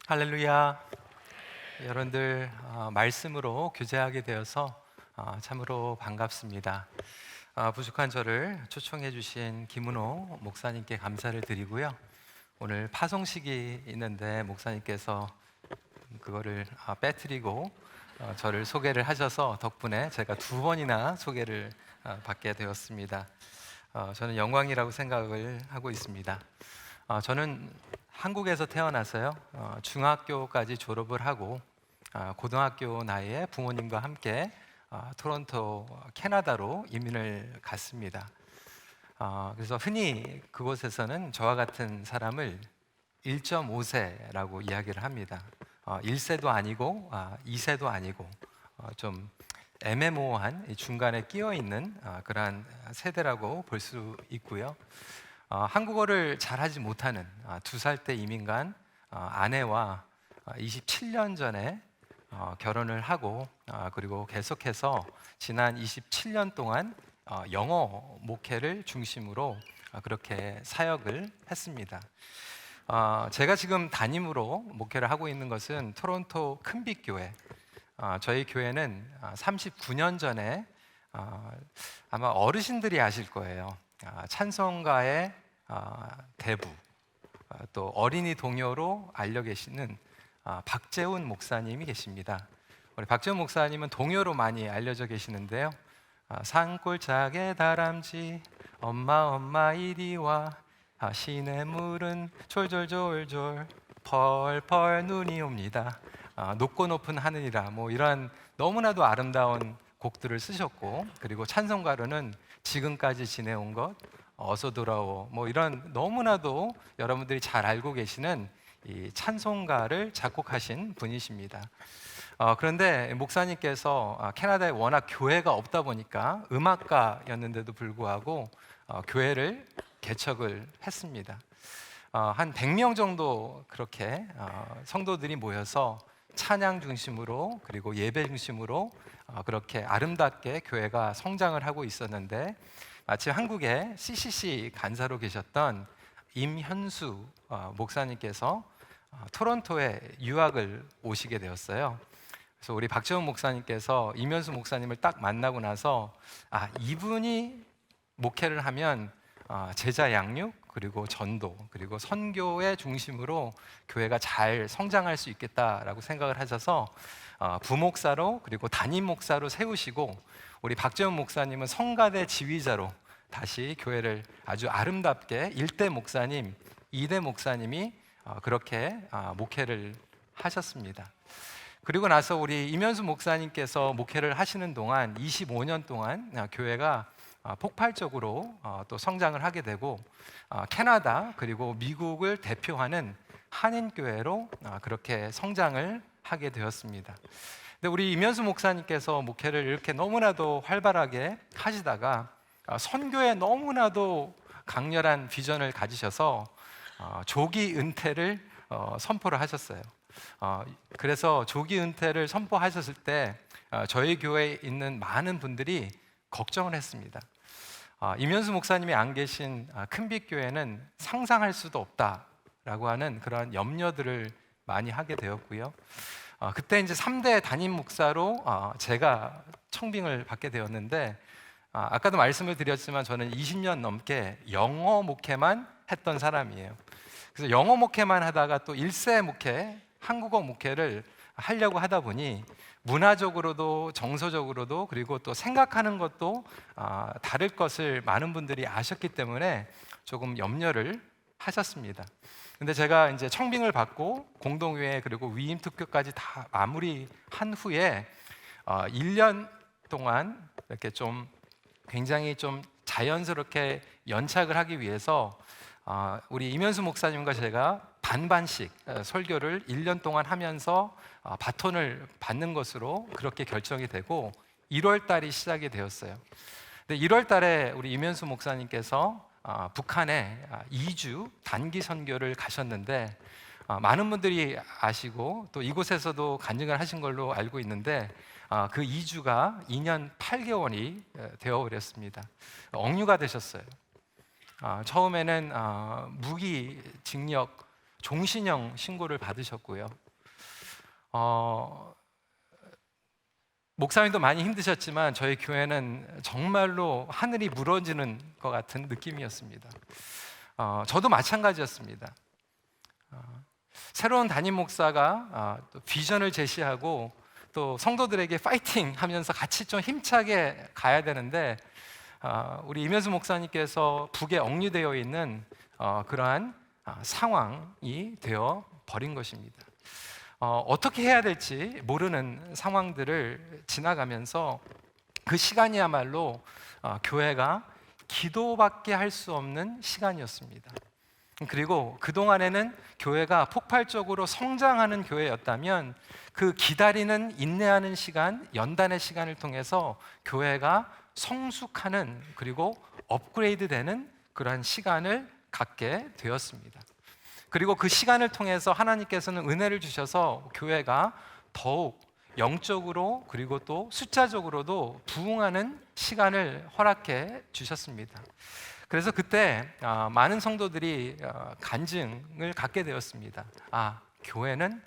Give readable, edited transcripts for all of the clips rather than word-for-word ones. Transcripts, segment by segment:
할렐루야. 여러분들 말씀으로 교제하게 되어서 참으로 반갑습니다. 부족한 저를 초청해 주신 김은호 목사님께 감사를 드리고요. 오늘 파송식이 있는데 목사님께서 그거를 빼뜨리고 저를 소개를 하셔서 덕분에 제가 두 번이나 소개를 받게 되었습니다. 저는 영광이라고 생각을 하고 있습니다. 저는 한국에서 태어나서요, 중학교까지 졸업을 하고 고등학교 나이에 부모님과 함께 토론토 캐나다로 이민을 갔습니다. 그래서 흔히 그곳에서는 저와 같은 사람을 1.5세라고 이야기를 합니다. 1세도 아니고 2세도 아니고 좀 애매모호한 중간에 끼어 있는 그러한 세대라고 볼 수 있고요. 한국어를 잘하지 못하는 2살 때 이민 간 아내와 27년 전에 결혼을 하고 그리고 계속해서 지난 27년 동안 영어 목회를 중심으로 그렇게 사역을 했습니다. 제가 지금 담임으로 목회를 하고 있는 것은 토론토 큰빛교회. 저희 교회는 39년 전에 아마 어르신들이 아실 거예요. 찬송가의 대부, 또 어린이 동요로 알려 계시는 박재훈 목사님이 계십니다. 우리 박재훈 목사님은 동요로 많이 알려져 계시는데요. 산골짜기 다람쥐 엄마 이리 와, 시냇물은 졸졸졸졸 펄펄 눈이 옵니다. 높고 높은 하늘이라, 뭐 이런 너무나도 아름다운 곡들을 쓰셨고, 그리고 찬송가로는 지금까지 지내온 것, 어서 돌아오, 뭐 이런 너무나도 여러분들이 잘 알고 계시는 이 찬송가를 작곡하신 분이십니다. 그런데 목사님께서 캐나다에 워낙 교회가 없다 보니까 음악가였는데도 불구하고 교회를 개척을 했습니다. 한 100명 정도 그렇게 성도들이 모여서 찬양 중심으로, 그리고 예배 중심으로 그렇게 아름답게 교회가 성장을 하고 있었는데, 마침 한국에 CCC 간사로 계셨던 임현수 목사님께서 토론토에 유학을 오시게 되었어요. 그래서 우리 박재훈 목사님께서 임현수 목사님을 딱 만나고 나서 이분이 목회를 하면 제자 양육, 그리고 전도, 그리고 선교의 중심으로 교회가 잘 성장할 수 있겠다라고 생각을 하셔서 부목사로, 그리고 담임 목사로 세우시고, 우리 박재훈 목사님은 성가대 지휘자로 다시 교회를 아주 아름답게 1대 목사님, 2대 목사님이 그렇게 목회를 하셨습니다. 그리고 나서 우리 임현수 목사님께서 목회를 하시는 동안 25년 동안 교회가 폭발적으로 또 성장을 하게 되고, 캐나다 그리고 미국을 대표하는 한인교회로 그렇게 성장을 하게 되었습니다. 근데 우리 임현수 목사님께서 목회를 이렇게 너무나도 활발하게 하시다가 선교에 너무나도 강렬한 비전을 가지셔서 조기 은퇴를 선포를 하셨어요. 그래서 조기 은퇴를 선포하셨을 때 저희 교회에 있는 많은 분들이 걱정을 했습니다. 임현수 목사님이 안 계신 큰빛교회는 상상할 수도 없다라고 하는 그런 염려들을 많이 하게 되었고요. 그때 이제 3대 담임 목사로 제가 청빙을 받게 되었는데, 아까도 말씀을 드렸지만 저는 20년 넘게 영어 목회만 했던 사람이에요. 그래서 영어 목회만 하다가 또 1세 목회, 한국어 목회를 하려고 하다 보니 문화적으로도 정서적으로도, 그리고 또 생각하는 것도 다를 것을 많은 분들이 아셨기 때문에 조금 염려를 하셨습니다. 근데 제가 이제 청빙을 받고 공동회의, 그리고 위임 투표까지 다 마무리한 후에 1년 동안 이렇게 좀 굉장히 좀 자연스럽게 연착을 하기 위해서 우리 임현수 목사님과 제가 반반씩 설교를 1년 동안 하면서 바톤을 받는 것으로 그렇게 결정이 되고, 1월 달이 시작이 되었어요. 근데 1월 달에 우리 임현수 목사님께서 북한에 2주 단기 선교를 가셨는데, 많은 분들이 아시고 또 이곳에서도 간증을 하신 걸로 알고 있는데, 그 2주가 2년 8개월이 되어버렸습니다. 억류가 되셨어요. 처음에는 무기징역 종신형 신고를 받으셨고요. 목사님도 많이 힘드셨지만 저희 교회는 정말로 하늘이 무너지는 것 같은 느낌이었습니다. 저도 마찬가지였습니다. 새로운 담임 목사가 또 비전을 제시하고 또 성도들에게 파이팅 하면서 같이 좀 힘차게 가야 되는데 우리 임현수 목사님께서 북에 억류되어 있는 그러한 상황이 되어 버린 것입니다. 어떻게 해야 될지 모르는 상황들을 지나가면서 그 시간이야말로 교회가 기도밖에 할 수 없는 시간이었습니다. 그리고 그동안에는 교회가 폭발적으로 성장하는 교회였다면 그 기다리는 인내하는 시간, 연단의 시간을 통해서 교회가 성숙하는 그리고 업그레이드되는 그러한 시간을 갖게 되었습니다. 그리고 그 시간을 통해서 하나님께서는 은혜를 주셔서 교회가 더욱 영적으로 그리고 또 숫자적으로도 부흥하는 시간을 허락해 주셨습니다. 그래서 그때 많은 성도들이 간증을 갖게 되었습니다. 교회는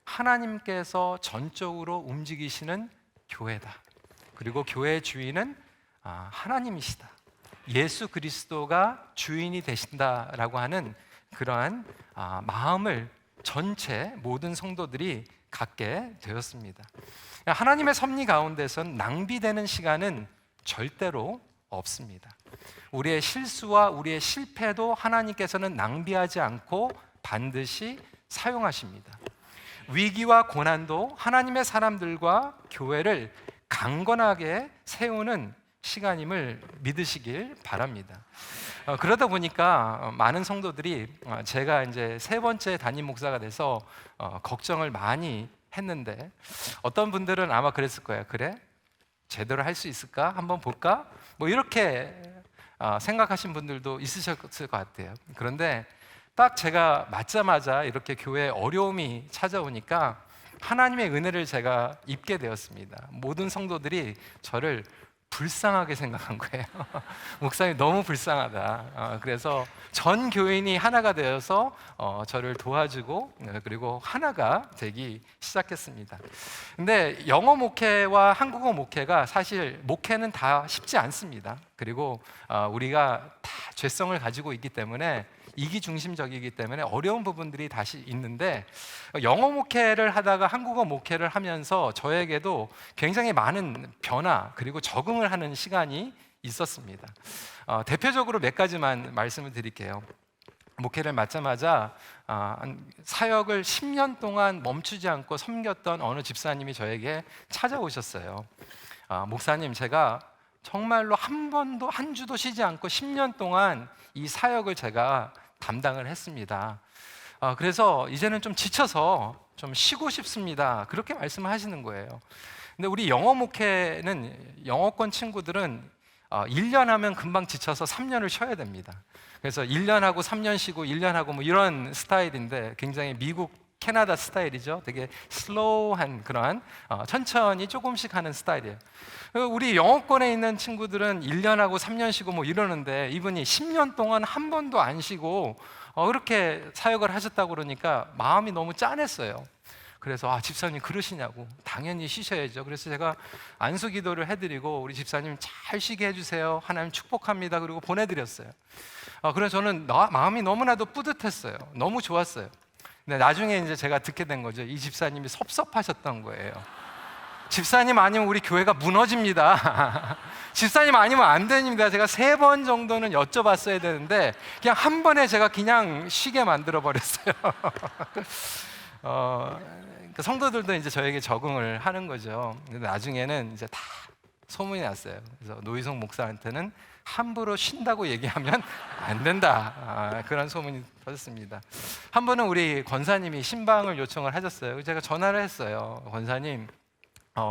하나님께서 전적으로 움직이시는 교회다. 그리고 교회의 주인은 하나님이시다. 예수 그리스도가 주인이 되신다라고 하는 그러한 마음을 전체 모든 성도들이 갖게 되었습니다. 하나님의 섭리 가운데선 낭비되는 시간은 절대로 없습니다. 우리의 실수와 우리의 실패도 하나님께서는 낭비하지 않고 반드시 사용하십니다. 위기와 고난도 하나님의 사람들과 교회를 강건하게 세우는 시간임을 믿으시길 바랍니다. 그러다 보니까 많은 성도들이 제가 이제 세 번째 담임 목사가 돼서 걱정을 많이 했는데 어떤 분들은 아마 그랬을 거예요. 그래? 제대로 할 수 있을까? 한번 볼까? 뭐 이렇게 생각하신 분들도 있으셨을 것 같아요. 그런데 딱 제가 맞자마자 이렇게 교회에 어려움이 찾아오니까 하나님의 은혜를 제가 입게 되었습니다. 모든 성도들이 저를 불쌍하게 생각한 거예요. 목사님 너무 불쌍하다. 그래서 전 교인이 하나가 되어서 저를 도와주고 그리고 하나가 되기 시작했습니다. 근데 영어 목회와 한국어 목회가 사실 목회는 다 쉽지 않습니다. 그리고 우리가 다 죄성을 가지고 있기 때문에 이기중심적이기 때문에 어려운 부분들이 다시 있는데 영어 목회를 하다가 한국어 목회를 하면서 저에게도 굉장히 많은 변화 그리고 적응을 하는 시간이 있었습니다. 대표적으로 몇 가지만 말씀을 드릴게요. 목회를 맡자마자 사역을 10년 동안 멈추지 않고 섬겼던 어느 집사님이 저에게 찾아오셨어요. 목사님, 제가 정말로 한 번도 한 주도 쉬지 않고 10년 동안 이 사역을 제가 담당을 했습니다. 그래서 이제는 좀 지쳐서 좀 쉬고 싶습니다. 그렇게 말씀을 하시는 거예요. 근데 우리 영어 목회는 영어권 친구들은 1년 하면 금방 지쳐서 3년을 쉬어야 됩니다. 그래서 1년 하고 3년 쉬고 1년 하고 뭐 이런 스타일인데 굉장히 미국 캐나다 스타일이죠. 되게 슬로우한 그러한 천천히 조금씩 하는 스타일이에요. 우리 영어권에 있는 친구들은 1년 하고 3년 쉬고 뭐 이러는데 이분이 10년 동안 한 번도 안 쉬고 그렇게 사역을 하셨다고 그러니까 마음이 너무 짠했어요. 그래서 집사님 그러시냐고. 당연히 쉬셔야죠. 그래서 제가 안수 기도를 해드리고 우리 집사님 잘 쉬게 해주세요. 하나님 축복합니다. 그리고 보내드렸어요. 그래서 저는 마음이 너무나도 뿌듯했어요. 너무 좋았어요. 근데 나중에 이제 제가 듣게 된 거죠. 이 집사님이 섭섭하셨던 거예요. 집사님 아니면 우리 교회가 무너집니다. 집사님 아니면 안 됩니다. 제가 3번 정도는 여쭤봤어야 되는데 그냥 한 번에 제가 그냥 쉬게 만들어 버렸어요. 성도들도 이제 저에게 적응을 하는 거죠. 근데 나중에는 이제 다 소문이 났어요. 그래서 노희성 목사한테는 함부로 쉰다고 얘기하면 안 된다. 그런 소문이 터졌습니다. 한 번은 우리 권사님이 신방을 요청을 하셨어요. 제가 전화를 했어요. 권사님,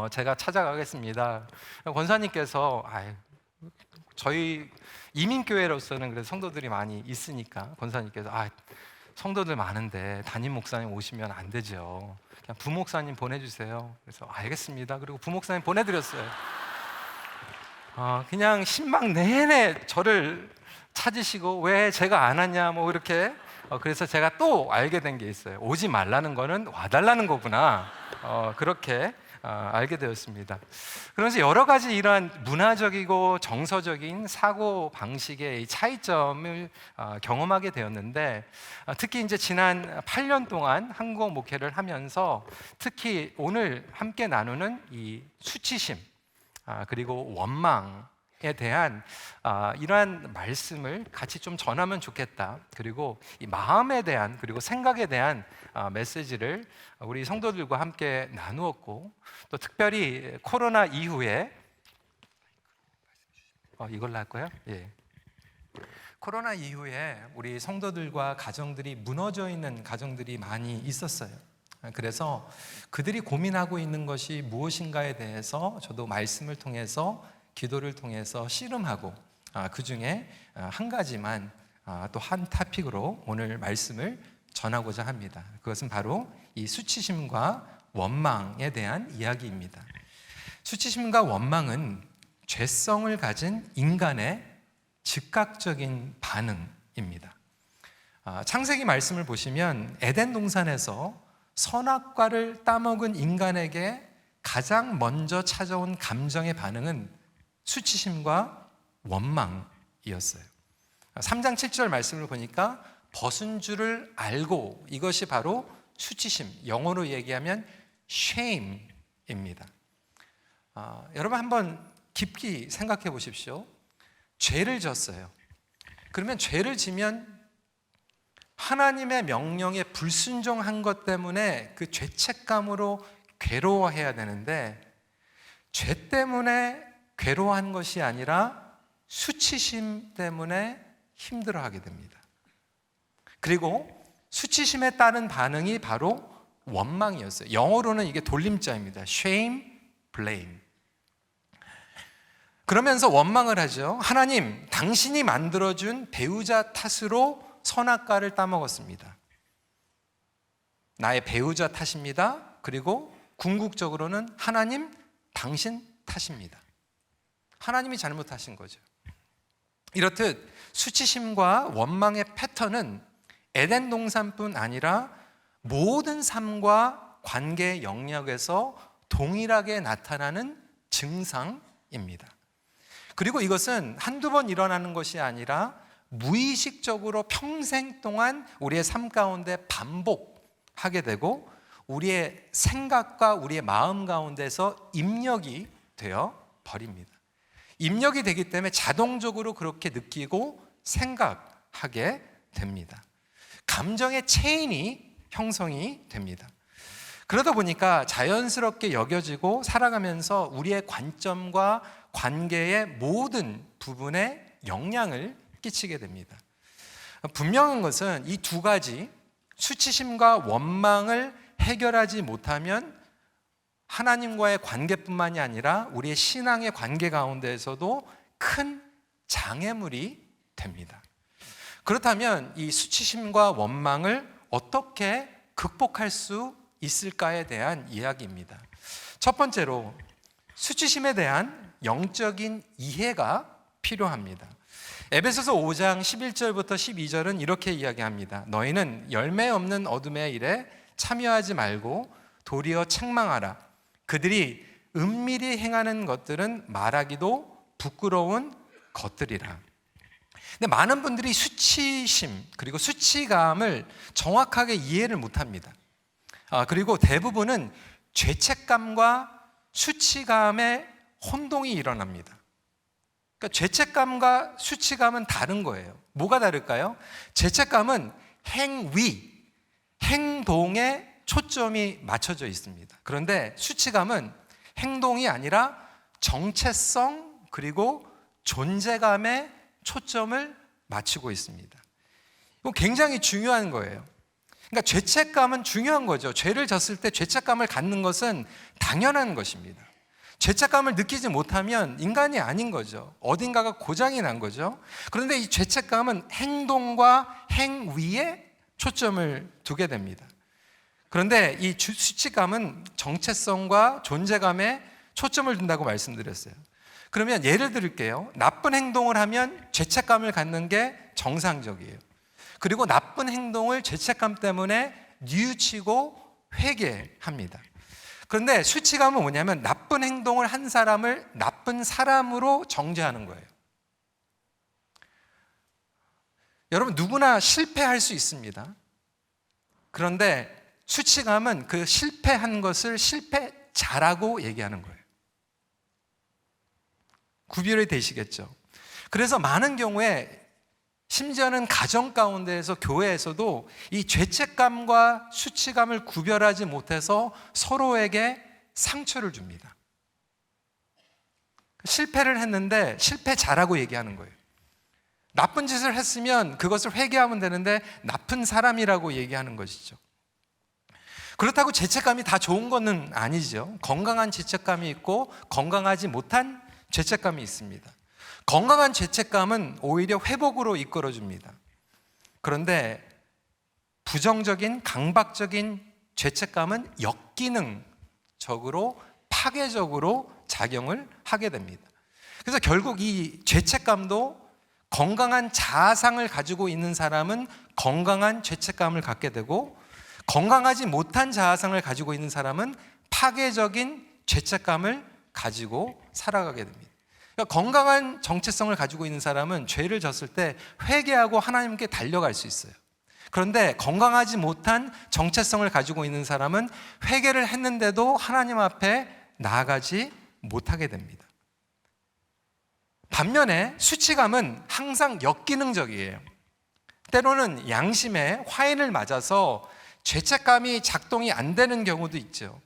제가 찾아가겠습니다. 권사님께서 저희 이민교회로서는 그래도 성도들이 많이 있으니까 권사님께서 성도들 많은데 담임 목사님 오시면 안 되죠. 그냥 부목사님 보내주세요. 그래서 알겠습니다. 그리고 부목사님 보내드렸어요. 그냥 신방 내내 저를 찾으시고 왜 제가 안 왔냐 뭐 이렇게 그래서 제가 또 알게 된 게 있어요. 오지 말라는 거는 와달라는 거구나. 그렇게 알게 되었습니다. 그러면서 여러 가지 이러한 문화적이고 정서적인 사고 방식의 이 차이점을 경험하게 되었는데, 특히 이제 지난 8년 동안 한국 목회를 하면서 특히 오늘 함께 나누는 이 수치심, 그리고 원망에 대한 이러한 말씀을 같이 좀 전하면 좋겠다. 그리고 이 마음에 대한, 그리고 생각에 대한 메시지를 우리 성도들과 함께 나누었고, 또 특별히 코로나 이후에 이걸로 할 거예요? 예. 코로나 이후에 우리 성도들과 가정들이 무너져 있는 가정들이 많이 있었어요. 그래서 그들이 고민하고 있는 것이 무엇인가에 대해서 저도 말씀을 통해서, 기도를 통해서 씨름하고, 그 중에 한 가지만 또 한 토픽으로 오늘 말씀을 전하고자 합니다. 그것은 바로 이 수치심과 원망에 대한 이야기입니다. 수치심과 원망은 죄성을 가진 인간의 즉각적인 반응입니다. 창세기 말씀을 보시면 에덴 동산에서 선악과를 따먹은 인간에게 가장 먼저 찾아온 감정의 반응은 수치심과 원망이었어요. 3장 7절 말씀을 보니까 벗은 줄을 알고, 이것이 바로 수치심, 영어로 얘기하면 shame입니다. 여러분 한번 깊이 생각해 보십시오. 죄를 졌어요. 그러면 죄를 지면 하나님의 명령에 불순종한 것 때문에 그 죄책감으로 괴로워해야 되는데, 죄 때문에 괴로워한 것이 아니라 수치심 때문에 힘들어하게 됩니다. 그리고 수치심에 따른 반응이 바로 원망이었어요. 영어로는 이게 돌림자입니다. shame, blame. 그러면서 원망을 하죠. 하나님, 당신이 만들어준 배우자 탓으로 선악과를 따먹었습니다. 나의 배우자 탓입니다. 그리고 궁극적으로는 하나님, 당신 탓입니다. 하나님이 잘못하신 거죠. 이렇듯 수치심과 원망의 패턴은 에덴 동산뿐 아니라 모든 삶과 관계 영역에서 동일하게 나타나는 증상입니다. 그리고 이것은 한두 번 일어나는 것이 아니라 무의식적으로 평생 동안 우리의 삶 가운데 반복하게 되고, 우리의 생각과 우리의 마음 가운데서 입력이 되어 버립니다. 입력이 되기 때문에 자동적으로 그렇게 느끼고 생각하게 됩니다. 감정의 체인이 형성이 됩니다. 그러다 보니까 자연스럽게 여겨지고 살아가면서 우리의 관점과 관계의 모든 부분에 영향을 끼치게 됩니다. 분명한 것은 이 두 가지, 수치심과 원망을 해결하지 못하면 하나님과의 관계뿐만이 아니라 우리의 신앙의 관계 가운데에서도 큰 장애물이 됩니다. 그렇다면 이 수치심과 원망을 어떻게 극복할 수 있을까에 대한 이야기입니다. 첫 번째로 수치심에 대한 영적인 이해가 필요합니다. 에베소서 5장 11절부터 12절은 이렇게 이야기합니다. 너희는 열매 없는 어둠의 일에 참여하지 말고 도리어 책망하라. 그들이 은밀히 행하는 것들은 말하기도 부끄러운 것들이라. 근데 많은 분들이 수치심 그리고 수치감을 정확하게 이해를 못합니다. 그리고 대부분은 죄책감과 수치감의 혼동이 일어납니다. 그러니까 죄책감과 수치감은 다른 거예요. 뭐가 다를까요? 죄책감은 행위, 행동에 초점이 맞춰져 있습니다. 그런데 수치감은 행동이 아니라 정체성 그리고 존재감에 초점을 맞추고 있습니다. 이거 굉장히 중요한 거예요. 그러니까 죄책감은 중요한 거죠. 죄를 졌을 때 죄책감을 갖는 것은 당연한 것입니다. 죄책감을 느끼지 못하면 인간이 아닌 거죠. 어딘가가 고장이 난 거죠. 그런데 이 죄책감은 행동과 행위에 초점을 두게 됩니다. 그런데 이 수치감은 정체성과 존재감에 초점을 둔다고 말씀드렸어요. 그러면 예를 들을게요. 나쁜 행동을 하면 죄책감을 갖는 게 정상적이에요. 그리고 나쁜 행동을 죄책감 때문에 뉘우치고 회개합니다. 그런데 수치감은 뭐냐면 나쁜 행동을 한 사람을 나쁜 사람으로 정죄하는 거예요. 여러분, 누구나 실패할 수 있습니다. 그런데 수치감은 그 실패한 것을 실패자라고 얘기하는 거예요. 구별이 되시겠죠? 그래서 많은 경우에 심지어는 가정 가운데에서 교회에서도 이 죄책감과 수치감을 구별하지 못해서 서로에게 상처를 줍니다. 실패를 했는데 실패자라고 얘기하는 거예요. 나쁜 짓을 했으면 그것을 회개하면 되는데 나쁜 사람이라고 얘기하는 것이죠. 그렇다고 죄책감이 다 좋은 것은 아니죠. 건강한 죄책감이 있고 건강하지 못한 죄책감이 있습니다. 건강한 죄책감은 오히려 회복으로 이끌어줍니다. 그런데 부정적인 강박적인 죄책감은 역기능적으로 파괴적으로 작용을 하게 됩니다. 그래서 결국 이 죄책감도 건강한 자아상을 가지고 있는 사람은 건강한 죄책감을 갖게 되고, 건강하지 못한 자아상을 가지고 있는 사람은 파괴적인 죄책감을 가지고 살아가게 됩니다. 그러니까 건강한 정체성을 가지고 있는 사람은 죄를 졌을 때 회개하고 하나님께 달려갈 수 있어요. 그런데 건강하지 못한 정체성을 가지고 있는 사람은 회개를 했는데도 하나님 앞에 나아가지 못하게 됩니다. 반면에 수치감은 항상 역기능적이에요. 때로는 양심에 화인을 맞아서 죄책감이 작동이 안 되는 경우도 있죠.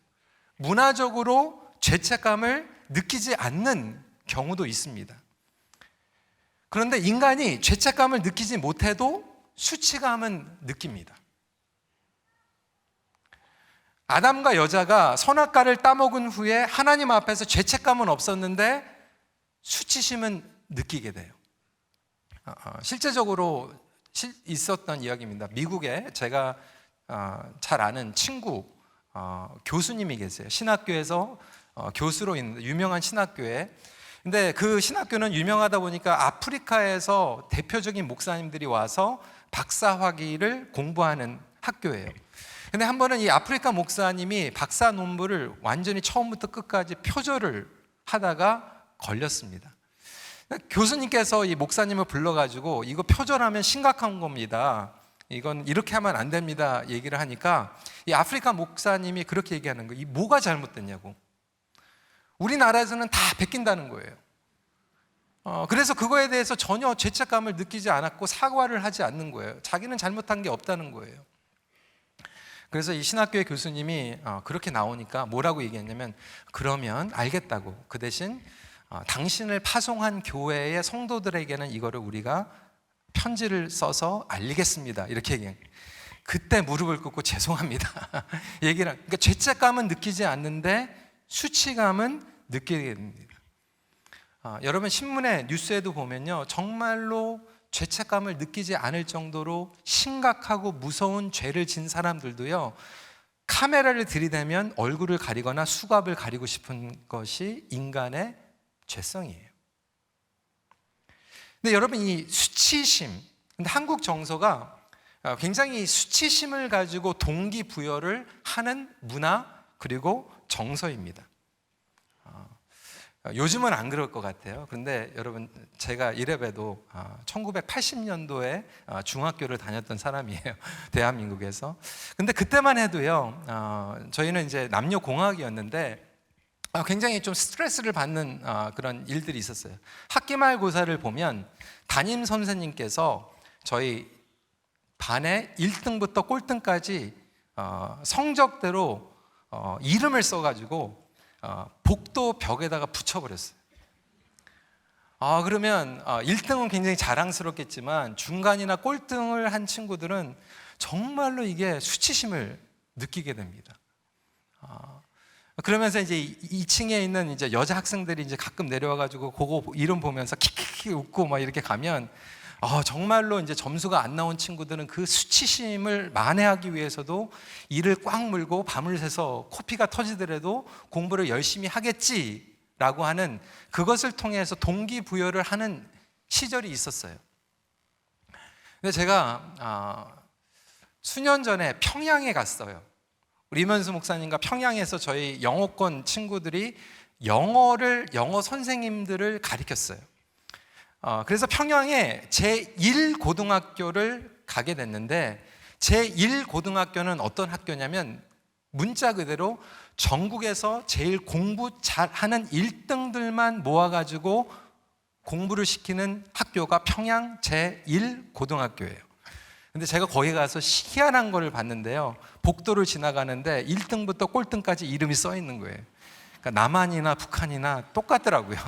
문화적으로 죄책감을 느끼지 않는 경우도 있습니다. 그런데 인간이 죄책감을 느끼지 못해도 수치감은 느낍니다. 아담과 여자가 선악과를 따먹은 후에 하나님 앞에서 죄책감은 없었는데 수치심은 느끼게 돼요. 실제적으로 있었던 이야기입니다. 미국에 제가 잘 아는 친구 교수님이 계세요. 신학교에서 교수로 있는 유명한 신학교에. 근데 그 신학교는 유명하다 보니까 아프리카에서 대표적인 목사님들이 와서 박사학위를 공부하는 학교예요. 근데 한 번은 이 아프리카 목사님이 박사 논문을 완전히 처음부터 끝까지 표절을 하다가 걸렸습니다. 교수님께서 이 목사님을 불러가지고 이거 표절하면 심각한 겁니다. 이건 이렇게 하면 안 됩니다. 얘기를 하니까 이 아프리카 목사님이 그렇게 얘기하는 거예요. 이 뭐가 잘못됐냐고. 우리나라에서는 다 베낀다는 거예요. 그래서 그거에 대해서 전혀 죄책감을 느끼지 않았고 사과를 하지 않는 거예요. 자기는 잘못한 게 없다는 거예요. 그래서 이 신학교의 교수님이 그렇게 나오니까 뭐라고 얘기했냐면, 그러면 알겠다고, 그 대신 당신을 파송한 교회의 성도들에게는 이거를 우리가 편지를 써서 알리겠습니다. 이렇게 얘기해요. 그때 무릎을 꿇고 죄송합니다. 그러니까 죄책감은 느끼지 않는데 수치감은 느끼게 됩니다. 여러분, 신문에 뉴스에도 보면요, 정말로 죄책감을 느끼지 않을 정도로 심각하고 무서운 죄를 진 사람들도요, 카메라를 들이대면 얼굴을 가리거나 수갑을 가리고 싶은 것이 인간의 죄성이에요. 근데 여러분, 이 수치심, 근데 한국 정서가 굉장히 수치심을 가지고 동기부여를 하는 문화 그리고 정서입니다. 요즘은 안 그럴 것 같아요. 그런데 여러분, 제가 이래봬도 1980년도에 중학교를 다녔던 사람이에요. 대한민국에서. 근데 그때만 해도요, 저희는 이제 남녀공학이었는데 굉장히 좀 스트레스를 받는 그런 일들이 있었어요. 학기말고사를 보면 담임 선생님께서 저희 반의 1등부터 꼴등까지 성적대로 이름을 써가지고 복도 벽에다가 붙여버렸어요. 그러면 1등은 굉장히 자랑스럽겠지만 중간이나 꼴등을 한 친구들은 정말로 이게 수치심을 느끼게 됩니다. 그러면서 이제 2층에 있는 이제 여자 학생들이 이제 가끔 내려와가지고 그거 이름 보면서 킥킥킥 웃고 막 이렇게 가면 정말로 이제 점수가 안 나온 친구들은 그 수치심을 만회하기 위해서도 이를 꽉 물고 밤을 새서 코피가 터지더라도 공부를 열심히 하겠지라고 하는, 그것을 통해서 동기부여를 하는 시절이 있었어요. 근데 제가 수년 전에 평양에 갔어요. 우리 이면수 목사님과 평양에서 저희 영어권 친구들이 영어 선생님들을 가르쳤어요. 그래서 평양에 제1고등학교를 가게 됐는데, 제1고등학교는 어떤 학교냐면 문자 그대로 전국에서 제일 공부 잘하는 1등들만 모아가지고 공부를 시키는 학교가 평양 제1고등학교예요. 근데 제가 거기 가서 희한한 거를 봤는데요, 복도를 지나가는데 1등부터 꼴등까지 이름이 써 있는 거예요. 그러니까 남한이나 북한이나 똑같더라고요.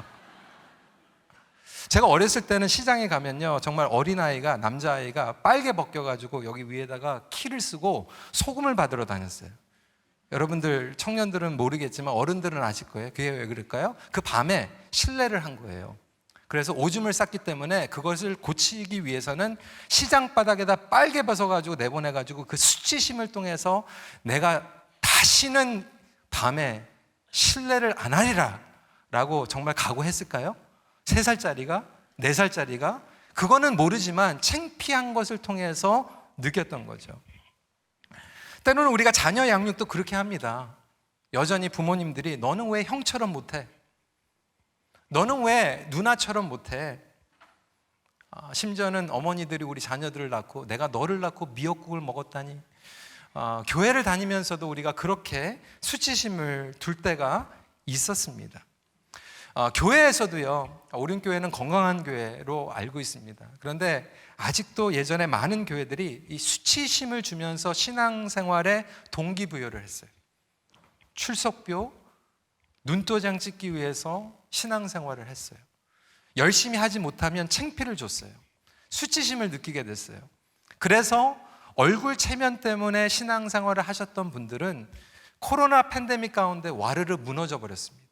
제가 어렸을 때는 시장에 가면요, 정말 어린아이가, 남자아이가 빨개 벗겨가지고 여기 위에다가 키를 쓰고 소금을 받으러 다녔어요. 여러분들 청년들은 모르겠지만 어른들은 아실 거예요. 그게 왜 그럴까요? 그 밤에 실례를 한 거예요. 그래서 오줌을 쌌기 때문에 그것을 고치기 위해서는 시장 바닥에다 빨개 벗어가지고 내보내가지고 그 수치심을 통해서 내가 다시는 밤에 실례를 안 하리라 라고 정말 각오했을까요? 3살짜리가? 4살짜리가? 그거는 모르지만 창피한 것을 통해서 느꼈던 거죠. 때로는 우리가 자녀 양육도 그렇게 합니다. 여전히 부모님들이 너는 왜 형처럼 못해? 너는 왜 누나처럼 못해? 심지어는 어머니들이 우리 자녀들을 낳고 내가 너를 낳고 미역국을 먹었다니. 교회를 다니면서도 우리가 그렇게 수치심을 둘 때가 있었습니다. 교회에서도요, 오륜교회는 건강한 교회로 알고 있습니다. 그런데 아직도 예전에 많은 교회들이 이 수치심을 주면서 신앙생활에 동기부여를 했어요. 출석표, 눈도장 찍기 위해서 신앙생활을 했어요. 열심히 하지 못하면 창피를 줬어요. 수치심을 느끼게 됐어요. 그래서 얼굴 체면 때문에 신앙생활을 하셨던 분들은 코로나 팬데믹 가운데 와르르 무너져 버렸습니다.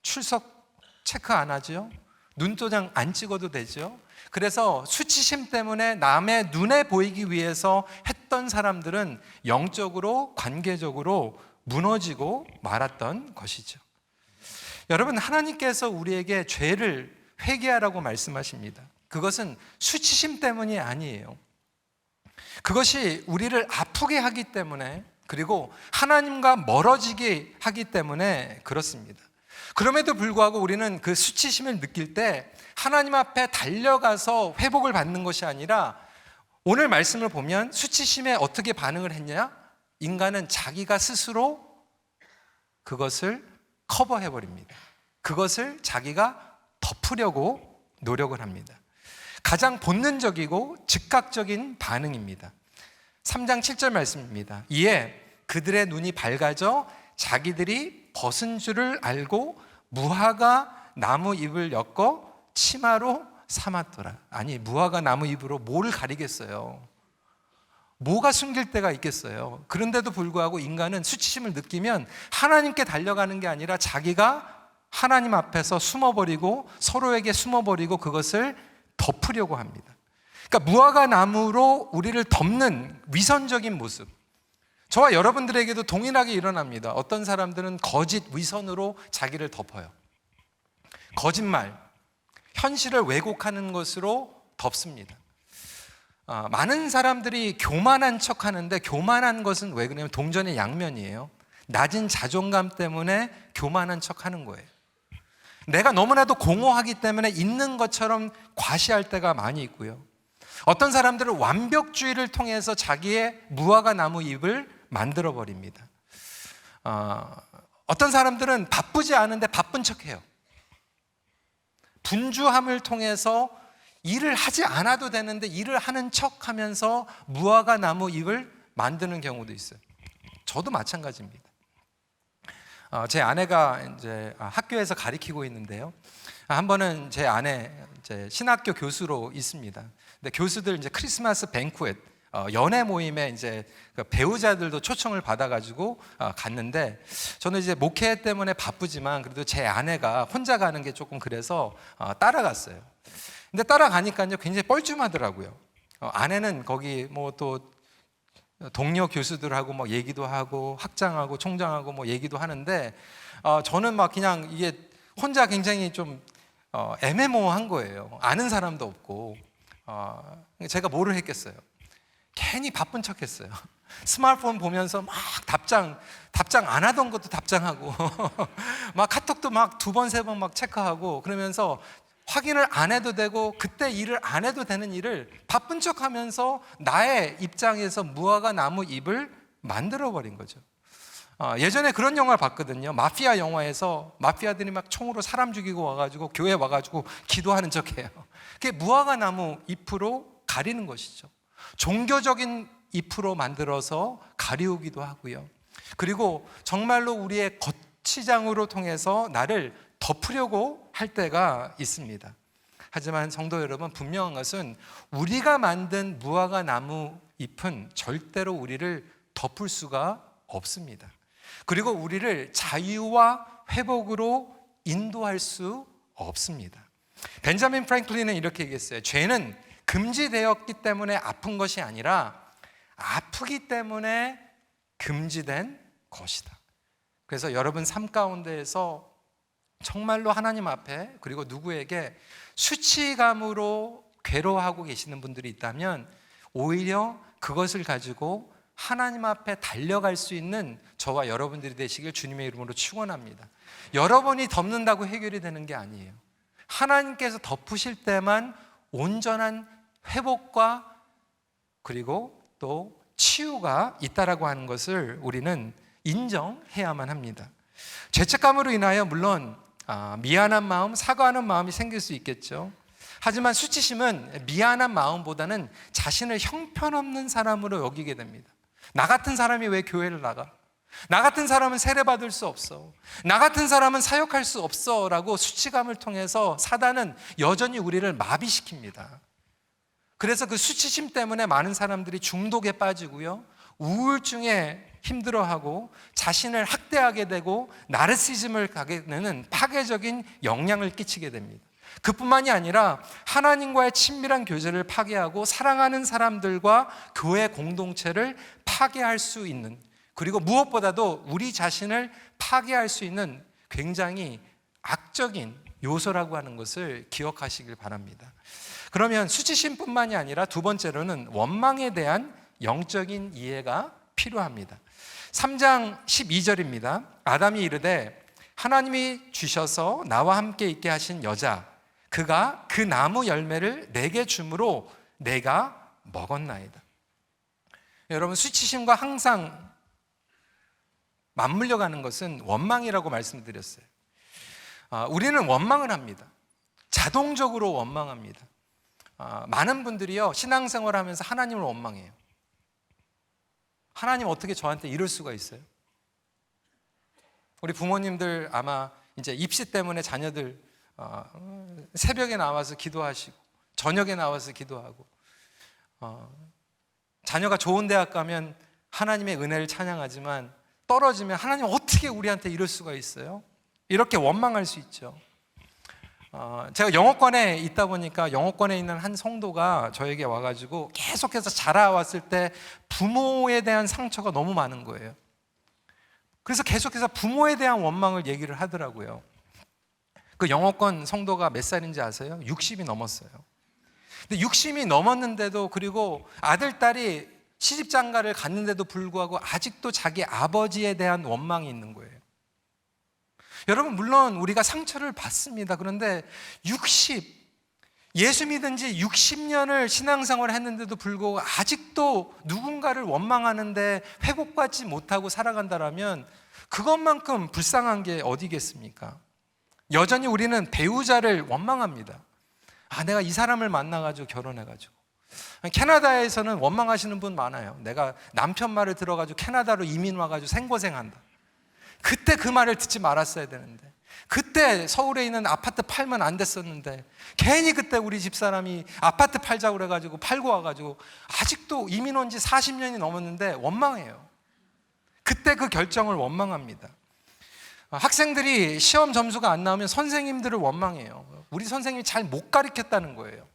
출석 체크 안 하죠? 눈도장 안 찍어도 되죠? 그래서 수치심 때문에 남의 눈에 보이기 위해서 했던 사람들은 영적으로, 관계적으로 무너지고 말았던 것이죠. 여러분, 하나님께서 우리에게 죄를 회개하라고 말씀하십니다. 그것은 수치심 때문이 아니에요. 그것이 우리를 아프게 하기 때문에, 그리고 하나님과 멀어지게 하기 때문에 그렇습니다. 그럼에도 불구하고 우리는 그 수치심을 느낄 때 하나님 앞에 달려가서 회복을 받는 것이 아니라, 오늘 말씀을 보면 수치심에 어떻게 반응을 했냐? 인간은 자기가 스스로 그것을 커버해버립니다. 그것을 자기가 덮으려고 노력을 합니다. 가장 본능적이고 즉각적인 반응입니다. 3장 7절 말씀입니다. 이에 그들의 눈이 밝아져 자기들이 벗은 줄을 알고 무화과 나무 잎을 엮어 치마로 삼았더라. 아니, 무화과 나무 잎으로 뭘 가리겠어요? 뭐가 숨길 데가 있겠어요? 그런데도 불구하고 인간은 수치심을 느끼면 하나님께 달려가는 게 아니라 자기가 하나님 앞에서 숨어버리고, 서로에게 숨어버리고 그것을 덮으려고 합니다. 그러니까 무화과 나무로 우리를 덮는 위선적인 모습, 저와 여러분들에게도 동일하게 일어납니다. 어떤 사람들은 거짓 위선으로 자기를 덮어요. 거짓말, 현실을 왜곡하는 것으로 덮습니다. 많은 사람들이 교만한 척 하는데, 교만한 것은 왜 그러냐면 동전의 양면이에요. 낮은 자존감 때문에 교만한 척 하는 거예요. 내가 너무나도 공허하기 때문에 있는 것처럼 과시할 때가 많이 있고요. 어떤 사람들은 완벽주의를 통해서 자기의 무화과 나무 잎을 만들어 버립니다. 어떤 사람들은 바쁘지 않은데 바쁜 척해요. 분주함을 통해서 일을 하지 않아도 되는데 일을 하는 척하면서 무화과 나무 잎을 만드는 경우도 있어요. 저도 마찬가지입니다. 제 아내가 이제 학교에서 가르치고 있는데요. 한 번은 제 아내 이제 신학교 교수로 있습니다. 근데 교수들 이제 크리스마스 뱅쿠엣, 연애 모임에 이제 배우자들도 초청을 받아가지고 갔는데, 저는 이제 목회 때문에 바쁘지만 그래도 제 아내가 혼자 가는 게 조금 그래서 따라갔어요. 근데 따라가니까요 굉장히 뻘쭘하더라고요. 아내는 거기 뭐 또 동료 교수들하고 뭐 얘기도 하고 학장하고 총장하고 뭐 얘기도 하는데, 저는 막 그냥 이게 혼자 굉장히 좀 애매모호한 거예요. 아는 사람도 없고. 제가 뭐를 했겠어요? 괜히 바쁜 척 했어요. 스마트폰 보면서 막 답장 안 하던 것도 답장하고 막 카톡도 막 2번, 3번 막 체크하고 그러면서 확인을 안 해도 되고 그때 일을 안 해도 되는 일을 바쁜 척 하면서 나의 입장에서 무화과 나무 잎을 만들어버린 거죠. 예전에 그런 영화를 봤거든요. 마피아 영화에서 마피아들이 막 총으로 사람 죽이고 와가지고 교회 와가지고 기도하는 척해요. 그게 무화과 나무 잎으로 가리는 것이죠. 종교적인 잎으로 만들어서 가리우기도 하고요. 그리고 정말로 우리의 거치장으로 통해서 나를 덮으려고 할 때가 있습니다. 하지만 성도 여러분, 분명한 것은 우리가 만든 무화과 나무 잎은 절대로 우리를 덮을 수가 없습니다. 그리고 우리를 자유와 회복으로 인도할 수 없습니다. 벤자민 프랭클린은 이렇게 얘기했어요. 죄는 금지되었기 때문에 아픈 것이 아니라 아프기 때문에 금지된 것이다. 그래서 여러분 삶 가운데에서 정말로 하나님 앞에 그리고 누구에게 수치감으로 괴로워하고 계시는 분들이 있다면 오히려 그것을 가지고 하나님 앞에 달려갈 수 있는 저와 여러분들이 되시길 주님의 이름으로 축원합니다. 여러분이 덮는다고 해결이 되는 게 아니에요. 하나님께서 덮으실 때만 온전한 회복과 그리고 또 치유가 있다라고 하는 것을 우리는 인정해야만 합니다. 죄책감으로 인하여 물론 미안한 마음, 사과하는 마음이 생길 수 있겠죠. 하지만 수치심은 미안한 마음보다는 자신을 형편없는 사람으로 여기게 됩니다. 나 같은 사람이 왜 교회를 나가? 나 같은 사람은 세례받을 수 없어. 나 같은 사람은 사역할 수 없어 라고 수치감을 통해서 사단은 여전히 우리를 마비시킵니다. 그래서 그 수치심 때문에 많은 사람들이 중독에 빠지고요, 우울증에 힘들어하고 자신을 학대하게 되고 나르시즘을 가게 되는 파괴적인 영향을 끼치게 됩니다. 그뿐만이 아니라 하나님과의 친밀한 교제를 파괴하고 사랑하는 사람들과 교회 공동체를 파괴할 수 있는, 그리고 무엇보다도 우리 자신을 파괴할 수 있는 굉장히 악적인 요소라고 하는 것을 기억하시길 바랍니다. 그러면 수치심뿐만이 아니라 두 번째로는 원망에 대한 영적인 이해가 필요합니다. 3장 12절입니다. 아담이 이르되 하나님이 주셔서 나와 함께 있게 하신 여자, 그가 그 나무 열매를 내게 주므로 내가 먹었나이다. 여러분, 수치심과 항상 맞물려 가는 것은 원망이라고 말씀드렸어요. 우리는 원망을 합니다. 자동적으로 원망합니다. 많은 분들이요, 신앙생활 하면서 하나님을 원망해요. 하나님 어떻게 저한테 이럴 수가 있어요? 우리 부모님들 아마 이제 입시 때문에 자녀들 새벽에 나와서 기도하시고 저녁에 나와서 기도하고, 자녀가 좋은 대학 가면 하나님의 은혜를 찬양하지만 떨어지면 하나님 어떻게 우리한테 이럴 수가 있어요? 이렇게 원망할 수 있죠. 제가 영어권에 있다 보니까 영어권에 있는 한 성도가 저에게 와가지고 계속해서 자라왔을 때 부모에 대한 상처가 너무 많은 거예요. 그래서 계속해서 부모에 대한 원망을 얘기를 하더라고요. 그 영어권 성도가 몇 살인지 아세요? 60이 넘었어요. 근데 60이 넘었는데도, 그리고 아들, 딸이 시집장가를 갔는데도 불구하고 아직도 자기 아버지에 대한 원망이 있는 거예요. 여러분, 물론 우리가 상처를 받습니다. 그런데 예수 믿은 지 60년을 신앙생활을 했는데도 불구하고 아직도 누군가를 원망하는데 회복받지 못하고 살아간다면 그것만큼 불쌍한 게 어디겠습니까? 여전히 우리는 배우자를 원망합니다. 내가 이 사람을 만나가지고 결혼해가지고. 캐나다에서는 원망하시는 분 많아요. 내가 남편 말을 들어가지고 캐나다로 이민 와가지고 생고생한다. 그때 그 말을 듣지 말았어야 되는데, 그때 서울에 있는 아파트 팔면 안 됐었는데, 괜히 그때 우리 집사람이 아파트 팔자고 그래가지고 팔고 와가지고 아직도 이민 온 지 40년이 넘었는데 원망해요. 그때 그 결정을 원망합니다. 학생들이 시험 점수가 안 나오면 선생님들을 원망해요. 우리 선생님이 잘 못 가르쳤다는 거예요.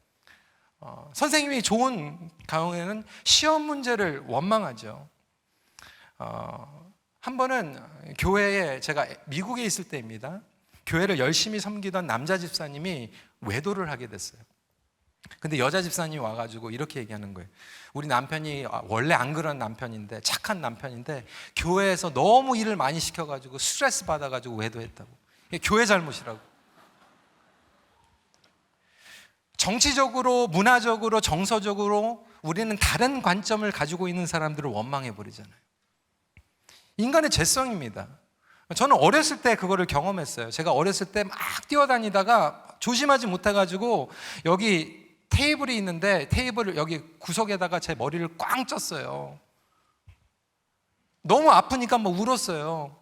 선생님이 좋은 경우에는 시험 문제를 원망하죠. 한 번은 교회에, 제가 미국에 있을 때입니다. 교회를 열심히 섬기던 남자 집사님이 외도를 하게 됐어요. 근데 여자 집사님이 와가지고 이렇게 얘기하는 거예요. 우리 남편이 원래 안 그런 남편인데, 착한 남편인데 교회에서 너무 일을 많이 시켜가지고 스트레스 받아가지고 외도했다고. 이게 교회 잘못이라고. 정치적으로, 문화적으로, 정서적으로 우리는 다른 관점을 가지고 있는 사람들을 원망해 버리잖아요. 인간의 죄성입니다. 저는 어렸을 때 그거를 경험했어요. 제가 어렸을 때 막 뛰어다니다가 조심하지 못해가지고 여기 테이블이 있는데 테이블을 여기 구석에다가 제 머리를 꽝 쪘어요. 너무 아프니까 막 울었어요.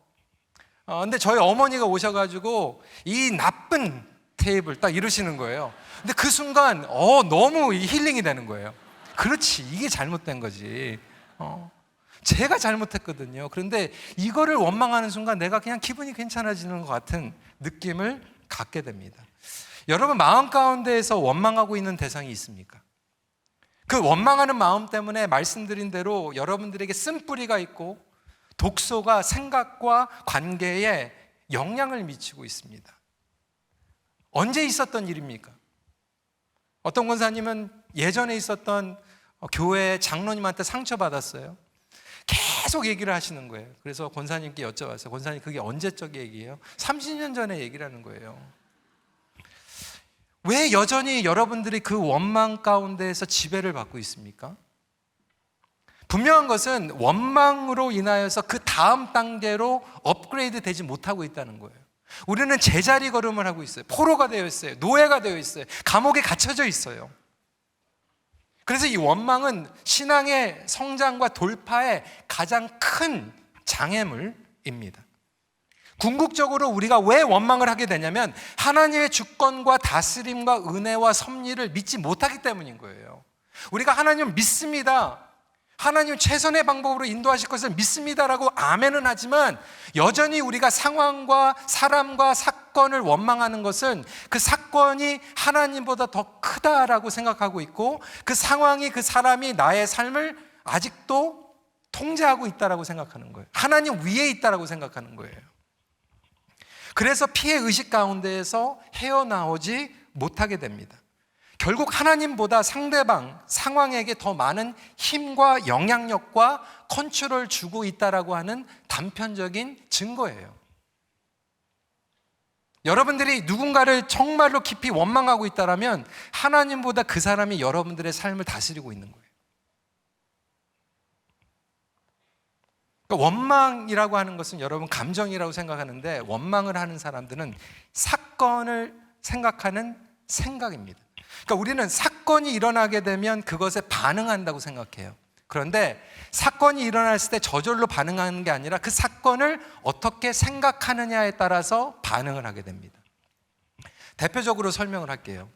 근데 저희 어머니가 오셔가지고 이 나쁜 테이블 딱 이러시는 거예요. 근데 그 순간 너무 힐링이 되는 거예요. 그렇지, 이게 잘못된 거지. 제가 잘못했거든요. 그런데 이거를 원망하는 순간 내가 그냥 기분이 괜찮아지는 것 같은 느낌을 갖게 됩니다. 여러분 마음 가운데에서 원망하고 있는 대상이 있습니까? 그 원망하는 마음 때문에 말씀드린 대로 여러분들에게 쓴뿌리가 있고 독소가 생각과 관계에 영향을 미치고 있습니다. 언제 있었던 일입니까? 어떤 권사님은 예전에 있었던 교회 장로님한테 상처받았어요. 계속 얘기를 하시는 거예요. 그래서 권사님께 여쭤봤어요. 권사님, 그게 언제적 얘기예요? 30년 전에 얘기라는 거예요. 왜 여전히 여러분들이 그 원망 가운데에서 지배를 받고 있습니까? 분명한 것은 원망으로 인하여서 그 다음 단계로 업그레이드 되지 못하고 있다는 거예요. 우리는 제자리 걸음을 하고 있어요. 포로가 되어 있어요. 노예가 되어 있어요. 감옥에 갇혀져 있어요. 그래서 이 원망은 신앙의 성장과 돌파의 가장 큰 장애물입니다. 궁극적으로 우리가 왜 원망을 하게 되냐면 하나님의 주권과 다스림과 은혜와 섭리를 믿지 못하기 때문인 거예요. 우리가 하나님을 믿습니다. 하나님 최선의 방법으로 인도하실 것을 믿습니다라고 아멘은 하지만 여전히 우리가 상황과 사람과 사건을 원망하는 것은 그 사건이 하나님보다 더 크다라고 생각하고 있고 그 상황이, 그 사람이 나의 삶을 아직도 통제하고 있다라고 생각하는 거예요. 하나님 위에 있다라고 생각하는 거예요. 그래서 피해 의식 가운데에서 헤어나오지 못하게 됩니다. 결국 하나님보다 상대방, 상황에게 더 많은 힘과 영향력과 컨트롤을 주고 있다라고 하는 단편적인 증거예요. 여러분들이 누군가를 정말로 깊이 원망하고 있다면 하나님보다 그 사람이 여러분들의 삶을 다스리고 있는 거예요. 그러니까 원망이라고 하는 것은 여러분 감정이라고 생각하는데 원망을 하는 사람들은 사건을 생각하는 생각입니다. 그러니까 우리는 사건이 일어나게 되면 그것에 반응한다고 생각해요. 그런데 사건이 일어났을 때 저절로 반응하는 게 아니라 그 사건을 어떻게 생각하느냐에 따라서 반응을 하게 됩니다. 대표적으로 설명을 할게요.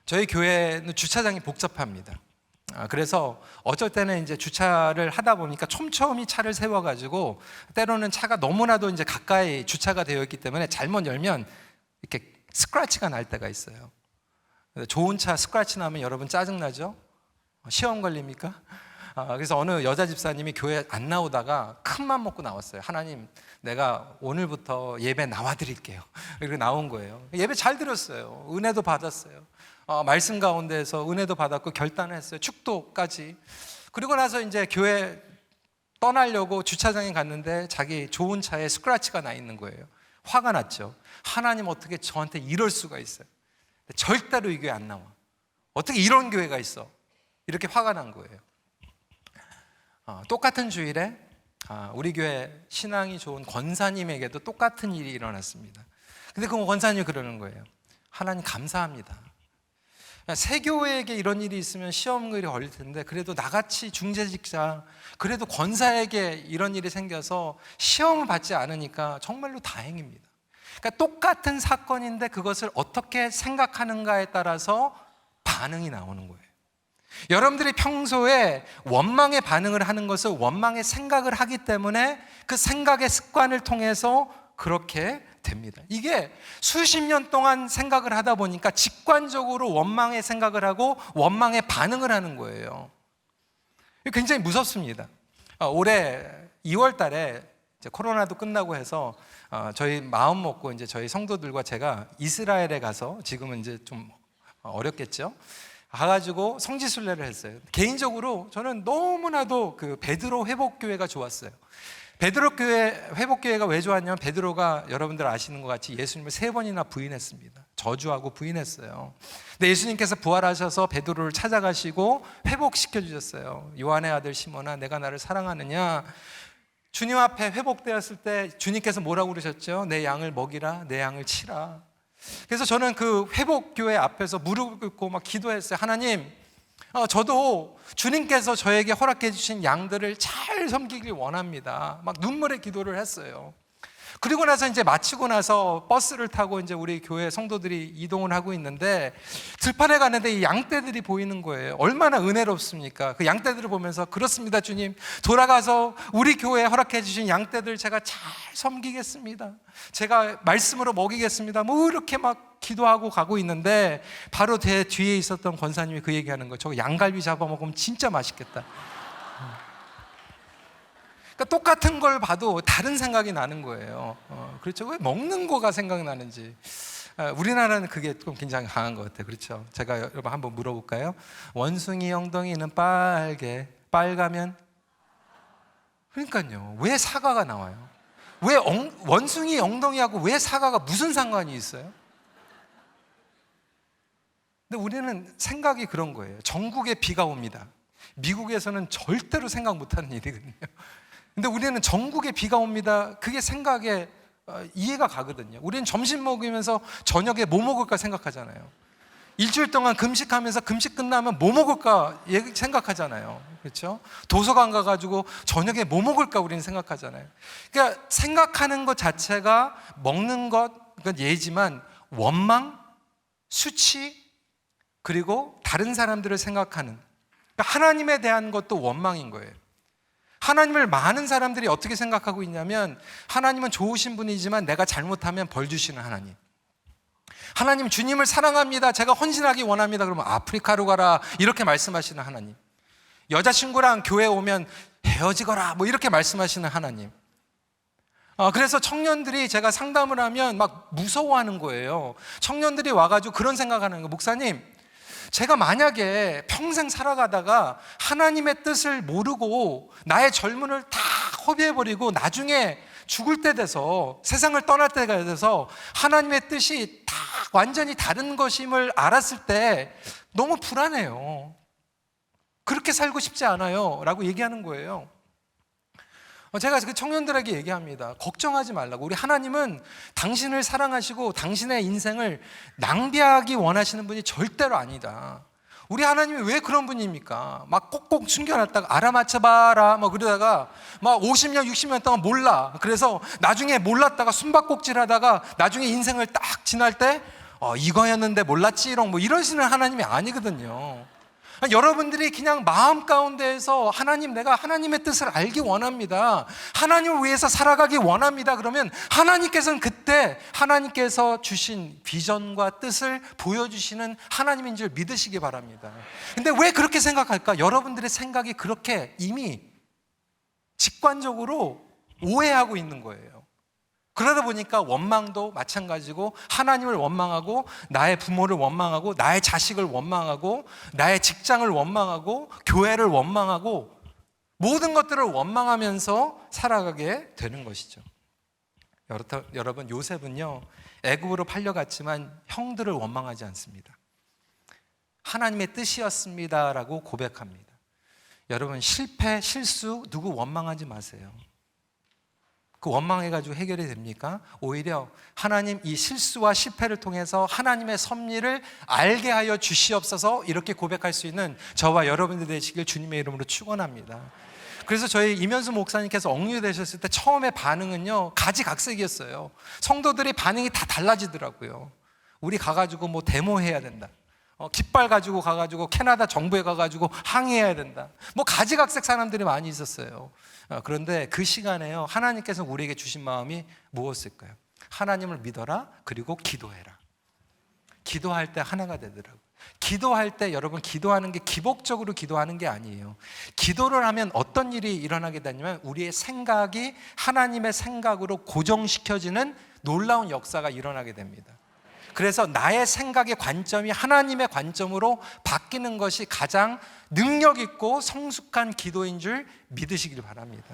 저희 교회는 주차장이 복잡합니다. 그래서 어쩔 때는 이제 주차를 하다 보니까 촘촘히 차를 세워가지고 때로는 차가 너무나도 이제 가까이 주차가 되어 있기 때문에 잘못 열면 이렇게 스크래치가 날 때가 있어요. 좋은 차 스크래치 나면 여러분 짜증나죠? 시험 걸립니까? 그래서 어느 여자 집사님이 교회 안 나오다가 큰맘 먹고 나왔어요. 하나님, 내가 오늘부터 예배 나와드릴게요. 그리고 나온 거예요. 예배 잘 드렸어요. 은혜도 받았어요. 말씀 가운데에서 은혜도 받았고 결단을 했어요. 축도까지. 그리고 나서 이제 교회 떠나려고 주차장에 갔는데 자기 좋은 차에 스크래치가 나 있는 거예요. 화가 났죠. 하나님, 어떻게 저한테 이럴 수가 있어요? 절대로 이 교회 안 나와. 어떻게 이런 교회가 있어? 이렇게 화가 난 거예요. 똑같은 주일에 우리 교회 신앙이 좋은 권사님에게도 똑같은 일이 일어났습니다. 근데 그 권사님이 그러는 거예요. 하나님 감사합니다. 새 교회에게 이런 일이 있으면 시험글이 걸릴 텐데 그래도 나같이 중재직자, 그래도 권사에게 이런 일이 생겨서 시험을 받지 않으니까 정말로 다행입니다. 그러니까 똑같은 사건인데 그것을 어떻게 생각하는가에 따라서 반응이 나오는 거예요. 여러분들이 평소에 원망의 반응을 하는 것을 원망의 생각을 하기 때문에 그 생각의 습관을 통해서 그렇게 됩니다. 이게 수십 년 동안 생각을 하다 보니까 직관적으로 원망의 생각을 하고 원망의 반응을 하는 거예요. 굉장히 무섭습니다. 올해 2월 달에 이제 코로나도 끝나고 해서 저희 마음 먹고 이제 저희 성도들과 제가 이스라엘에 가서 지금은 이제 좀 어렵겠죠. 가가지고 성지순례를 했어요. 개인적으로 저는 너무나도 그 베드로 회복교회가 좋았어요. 베드로 교회 회복교회가 왜 좋았냐면 베드로가 여러분들 아시는 것 같이 예수님을 3번이나 부인했습니다. 저주하고 부인했어요. 근데 예수님께서 부활하셔서 베드로를 찾아가시고 회복시켜 주셨어요. 요한의 아들 시몬아, 내가 나를 사랑하느냐? 주님 앞에 회복되었을 때 주님께서 뭐라고 그러셨죠? 내 양을 먹이라, 내 양을 치라. 그래서 저는 그 회복교회 앞에서 무릎 꿇고 막 기도했어요. 하나님, 저도 주님께서 저에게 허락해 주신 양들을 잘 섬기길 원합니다. 막 눈물의 기도를 했어요. 그리고 나서 이제 마치고 나서 버스를 타고 이제 우리 교회 성도들이 이동을 하고 있는데 들판에 가는데 이 양떼들이 보이는 거예요. 얼마나 은혜롭습니까? 그 양떼들을 보면서 그렇습니다, 주님. 돌아가서 우리 교회에 허락해 주신 양떼들 제가 잘 섬기겠습니다. 제가 말씀으로 먹이겠습니다. 뭐 이렇게 막 기도하고 가고 있는데 바로 제 뒤에 있었던 권사님이 그 얘기하는 거예요. 저거 양갈비 잡아먹으면 진짜 맛있겠다. 그러니까 똑같은 걸 봐도 다른 생각이 나는 거예요. 그렇죠? 왜 먹는 거가 생각나는지. 우리나라는 그게 좀 굉장히 강한 것 같아요. 그렇죠? 제가 여러분 한번 물어볼까요? 원숭이 엉덩이는 빨가면? 그러니까요. 왜 사과가 나와요? 왜 원숭이 엉덩이하고 왜 사과가 무슨 상관이 있어요? 근데 우리는 생각이 그런 거예요. 전국에 비가 옵니다. 미국에서는 절대로 생각 못하는 일이거든요. 근데 우리는 전국에 비가 옵니다. 그게 생각에 이해가 가거든요. 우리는 점심 먹으면서 저녁에 뭐 먹을까 생각하잖아요. 일주일 동안 금식하면서 금식 끝나면 뭐 먹을까 생각하잖아요. 그렇죠? 도서관 가가지고 저녁에 뭐 먹을까 우리는 생각하잖아요. 그러니까 생각하는 것 자체가 먹는 것, 그건 예지만 원망, 수치, 그리고 다른 사람들을 생각하는, 그러니까 하나님에 대한 것도 원망인 거예요. 하나님을 많은 사람들이 어떻게 생각하고 있냐면 하나님은 좋으신 분이지만 내가 잘못하면 벌 주시는 하나님. 하나님, 주님을 사랑합니다, 제가 헌신하기 원합니다, 그러면 아프리카로 가라 이렇게 말씀하시는 하나님. 여자친구랑 교회 오면 헤어지거라 뭐 이렇게 말씀하시는 하나님. 그래서 청년들이 제가 상담을 하면 막 무서워하는 거예요. 청년들이 와가지고 그런 생각하는 거예요. 목사님, 제가 만약에 평생 살아가다가 하나님의 뜻을 모르고 나의 젊음을 다 허비해버리고 나중에 죽을 때 돼서 세상을 떠날 때가 돼서 하나님의 뜻이 다 완전히 다른 것임을 알았을 때 너무 불안해요. 그렇게 살고 싶지 않아요 라고 얘기하는 거예요. 제가 그 청년들에게 얘기합니다. 걱정하지 말라고. 우리 하나님은 당신을 사랑하시고 당신의 인생을 낭비하기 원하시는 분이 절대로 아니다. 우리 하나님이 왜 그런 분입니까? 막 꼭꼭 숨겨놨다가 알아맞혀봐라 뭐 그러다가 막 50년 60년 동안 몰라. 그래서 나중에 몰랐다가 숨바꼭질 하다가 나중에 인생을 딱 지날 때 이거였는데 몰랐지롱 뭐 이러시는 하나님이 아니거든요. 여러분들이 그냥 마음 가운데에서 하나님, 내가 하나님의 뜻을 알기 원합니다, 하나님을 위해서 살아가기 원합니다, 그러면 하나님께서는 그때 하나님께서 주신 비전과 뜻을 보여주시는 하나님인 줄 믿으시기 바랍니다. 근데 왜 그렇게 생각할까? 여러분들의 생각이 그렇게 이미 직관적으로 오해하고 있는 거예요. 그러다 보니까 원망도 마찬가지고 하나님을 원망하고 나의 부모를 원망하고 나의 자식을 원망하고 나의 직장을 원망하고 교회를 원망하고 모든 것들을 원망하면서 살아가게 되는 것이죠. 여러분, 요셉은요 애굽으로 팔려갔지만 형들을 원망하지 않습니다. 하나님의 뜻이었습니다라고 고백합니다. 여러분, 실패, 실수 누구 원망하지 마세요. 그 원망해가지고 해결이 됩니까? 오히려 하나님, 이 실수와 실패를 통해서 하나님의 섭리를 알게 하여 주시옵소서 이렇게 고백할 수 있는 저와 여러분들 되시길 주님의 이름으로 축원합니다. 그래서 저희 이면수 목사님께서 억류되셨을 때 처음에 반응은요 가지각색이었어요. 성도들의 반응이 다 달라지더라고요. 우리 가가지고 뭐 데모해야 된다, 깃발 가지고 가가지고 캐나다 정부에 가가지고 항의해야 된다, 뭐 가지각색 사람들이 많이 있었어요. 그런데 그 시간에요 하나님께서 우리에게 주신 마음이 무엇일까요? 하나님을 믿어라, 그리고 기도해라. 기도할 때 하나가 되더라고요. 기도할 때 여러분, 기도하는 게 기복적으로 기도하는 게 아니에요. 기도를 하면 어떤 일이 일어나게 되냐면 우리의 생각이 하나님의 생각으로 고정시켜지는 놀라운 역사가 일어나게 됩니다. 그래서 나의 생각의 관점이 하나님의 관점으로 바뀌는 것이 가장 능력 있고 성숙한 기도인 줄 믿으시길 바랍니다.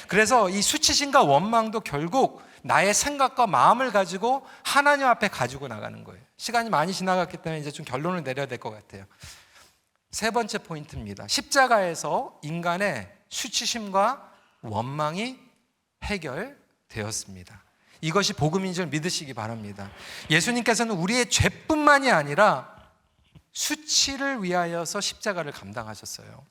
그래서 이 수치심과 원망도 결국 나의 생각과 마음을 가지고 하나님 앞에 가지고 나가는 거예요. 시간이 많이 지나갔기 때문에 이제 좀 결론을 내려야 될 것 같아요. 세 번째 포인트입니다. 십자가에서 인간의 수치심과 원망이 해결되었습니다. 이것이 복음인 줄 믿으시기 바랍니다. 예수님께서는 우리의 죄뿐만이 아니라 수치를 위하여서 십자가를 감당하셨어요.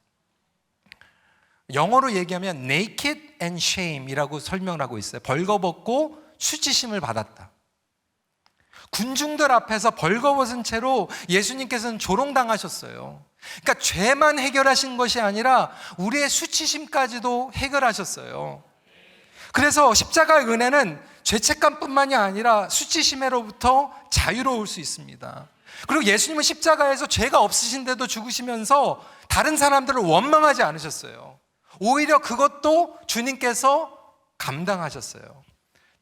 영어로 얘기하면 naked and shame 이라고 설명을 하고 있어요. 벌거벗고 수치심을 받았다. 군중들 앞에서 벌거벗은 채로 예수님께서는 조롱당하셨어요. 그러니까 죄만 해결하신 것이 아니라 우리의 수치심까지도 해결하셨어요. 그래서 십자가의 은혜는 죄책감뿐만이 아니라 수치심으로부터 자유로울 수 있습니다. 그리고 예수님은 십자가에서 죄가 없으신데도 죽으시면서 다른 사람들을 원망하지 않으셨어요. 오히려 그것도 주님께서 감당하셨어요.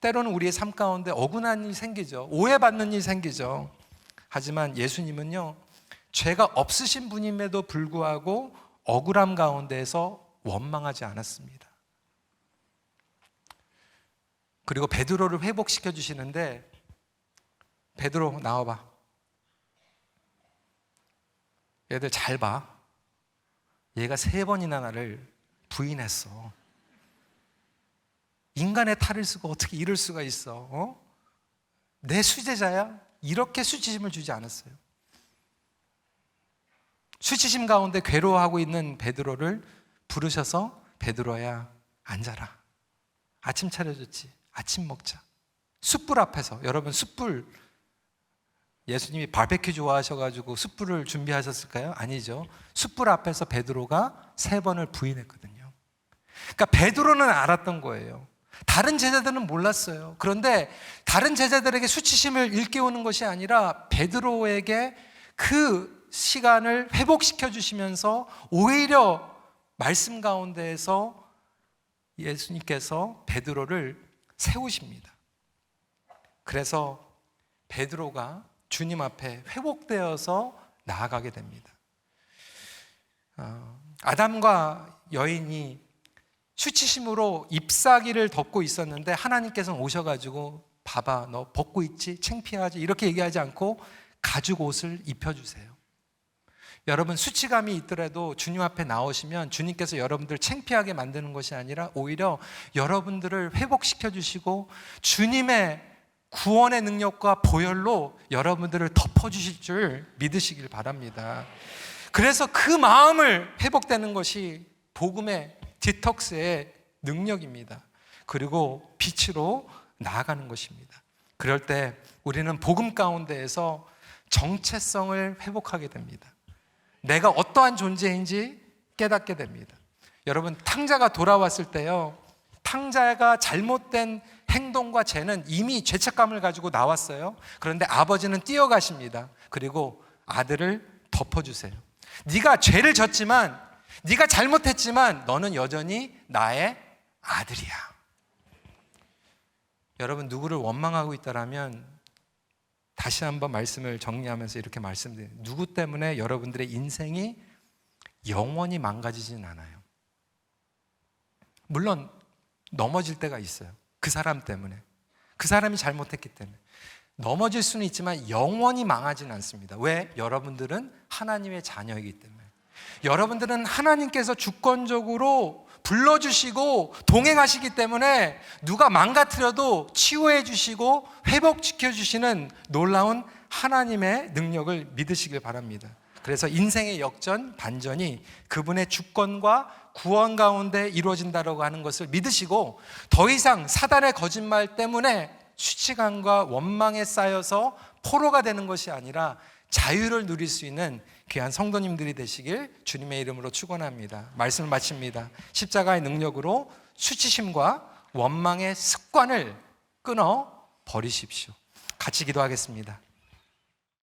때로는 우리의 삶 가운데 억울한 일이 생기죠. 오해받는 일이 생기죠. 하지만 예수님은요, 죄가 없으신 분임에도 불구하고 억울함 가운데에서 원망하지 않았습니다. 그리고 베드로를 회복시켜 주시는데, 베드로 나와봐. 얘들 잘 봐. 얘가 3번이나 나를 부인했어. 인간의 탈을 쓰고 어떻게 이럴 수가 있어? 내 수제자야? 이렇게 수치심을 주지 않았어요. 수치심 가운데 괴로워하고 있는 베드로를 부르셔서 베드로야 앉아라. 아침 차려줬지. 아침 먹자. 숯불 앞에서, 여러분 숯불, 예수님이 바베큐 좋아하셔가지고 숯불을 준비하셨을까요? 아니죠. 숯불 앞에서 베드로가 3번을 부인했거든요. 그러니까 베드로는 알았던 거예요. 다른 제자들은 몰랐어요. 그런데 다른 제자들에게 수치심을 일깨우는 것이 아니라 베드로에게 그 시간을 회복시켜 주시면서 오히려 말씀 가운데에서 예수님께서 베드로를 세우십니다. 그래서 베드로가 주님 앞에 회복되어서 나아가게 됩니다. 아담과 여인이 수치심으로 잎사귀를 덮고 있었는데 하나님께서는 오셔가지고 봐봐, 너 벗고 있지? 창피하지? 이렇게 얘기하지 않고 가죽 옷을 입혀주세요. 여러분, 수치감이 있더라도 주님 앞에 나오시면 주님께서 여러분들 창피하게 만드는 것이 아니라 오히려 여러분들을 회복시켜 주시고 주님의 구원의 능력과 보혈로 여러분들을 덮어주실 줄 믿으시길 바랍니다. 그래서 그 마음을 회복되는 것이 복음의 디톡스의 능력입니다. 그리고 빛으로 나아가는 것입니다. 그럴 때 우리는 복음 가운데에서 정체성을 회복하게 됩니다. 내가 어떠한 존재인지 깨닫게 됩니다. 여러분, 탕자가 돌아왔을 때요, 탕자가 잘못된 행동과 죄는 이미 죄책감을 가지고 나왔어요. 그런데 아버지는 뛰어가십니다. 그리고 아들을 덮어주세요. 네가 죄를 졌지만, 네가 잘못했지만 너는 여전히 나의 아들이야. 여러분, 누구를 원망하고 있다라면 다시 한번 말씀을 정리하면서 이렇게 말씀드려요. 누구 때문에 여러분들의 인생이 영원히 망가지진 않아요. 물론 넘어질 때가 있어요. 그 사람 때문에, 그 사람이 잘못했기 때문에 넘어질 수는 있지만 영원히 망하진 않습니다. 왜? 여러분들은 하나님의 자녀이기 때문에. 여러분들은 하나님께서 주권적으로 불러주시고 동행하시기 때문에 누가 망가뜨려도 치유해 주시고 회복시켜 주시는 놀라운 하나님의 능력을 믿으시길 바랍니다. 그래서 인생의 역전, 반전이 그분의 주권과 구원 가운데 이루어진다고 하는 것을 믿으시고 더 이상 사단의 거짓말 때문에 수치감과 원망에 쌓여서 포로가 되는 것이 아니라 자유를 누릴 수 있는 귀한 성도님들이 되시길 주님의 이름으로 축원합니다. 말씀을 마칩니다. 십자가의 능력으로 수치심과 원망의 습관을 끊어 버리십시오. 같이 기도하겠습니다.